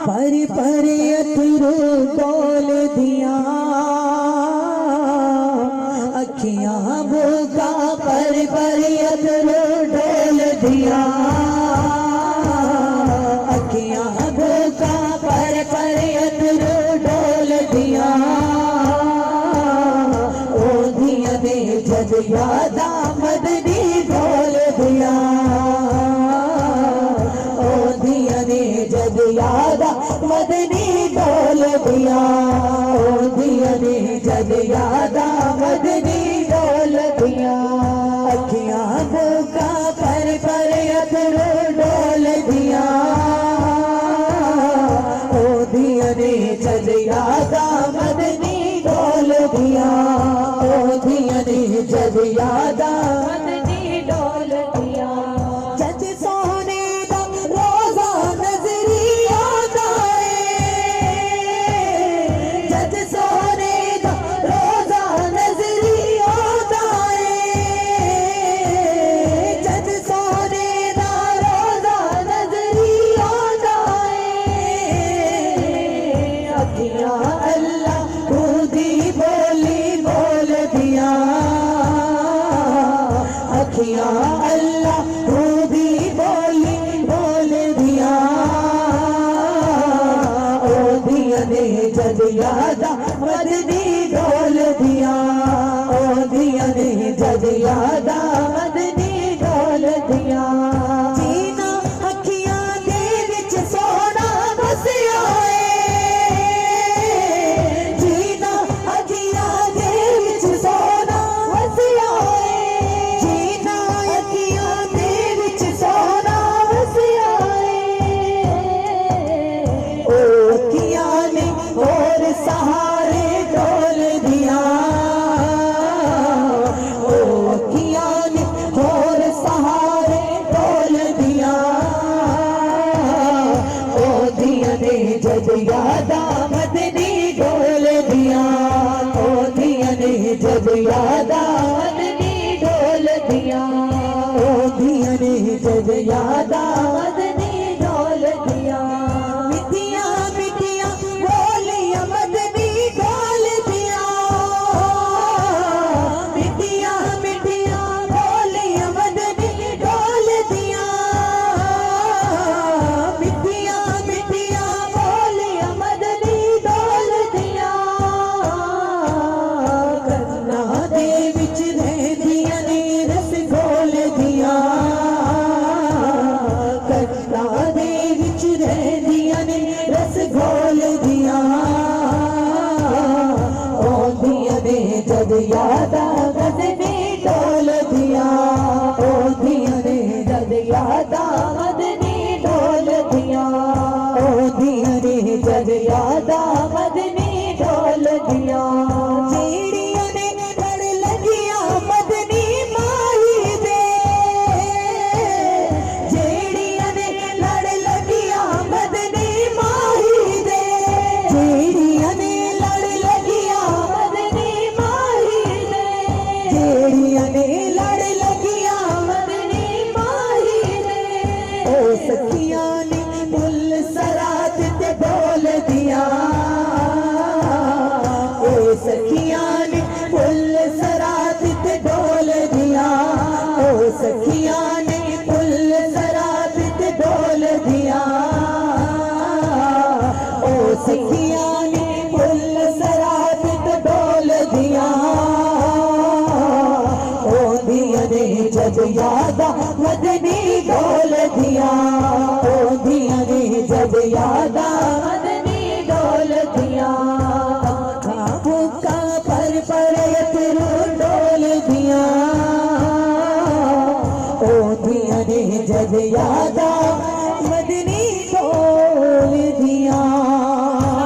पर अथरू डोल दिया अखियां भूखा पर अथरू डोल दिया अखियां भूखा पर अथरू डोल दिया ओ दिया दे जद याद मदनी डोल दिया ओ दिया दे जद याद मदनी डोल दिया ओ दिया दे जद याद मदनी डोल दिया अखियां भूखा पर अथरू डोल दिया ओ दिया दे जद याद मदनी डोल दिया ओ दिया दे जद याद मदनी डोल दिया जद सोने दा रोजा नजरी याद आए जद सोने दा रोजा नजरी याद आए जद सोने दा रोजा नजरी याद आए अखियां अल्लाह खुदी बोली बोल दिया अखियां अल्लाह खुदी बोली बोल दिया ओ दिया ने जद याद मदनी डोल दिया ओ दिया ने जद याद मदनी डोल दिया जीना अखियां दे विच सोना बस आए जीना अखियां दे विच सोना बस आए जीना अखियां दे विच सोना बस आए ओ अखियां ने और सहारे डोल दिया ओ अखियां ने और सहारे डोल दिया ओ दिया ने जद याद मदनी डोल दिया ओ दिया ने जद याद मदनी डोल दिया ओ दिया ने जद याद मदनी डोल दिया मिठिया मिठिया बोलियां मदनी डोल दिया मिठिया मिठिया बोलियां मदनी डोल दिया मिठिया मिठिया बोलियां मदनी डोल दिया कन्ना दे विच रहंदियां ने रस घोल दिया कन्ना दे विच रहंदियां ने रस घोल दिया ओ दिया ने जद याद मदनी डोल दिया ओ दिया ने जद याद मदनी डोल दिया ओ दिया ने जद याद मदनी डोल दिया जेड़ियां ने लड़ लगियां मदनी माही दे जेड़ियां ने लड़ लगियां मदनी माही दे जेड़ियां ने लड़ लगियां मदनी माही दे जेड़ियां ने लड़ लगियां मदनी माही दे ओ सखियां ने मुल सरात ते बोल दिया ओ सखियां ने मुल सरात ते बोल दिया ओ सखियां ने मुल सरात ते बोल दिया ओ सखियां ने मुल सरात ते बोल दिया ओ दिया ने जद याद मदनी डोल दिया ओ दिया ने जद याद मदनी डोल दिया भूखा पर अथरू डोल दिया ओ दिया ने जद याद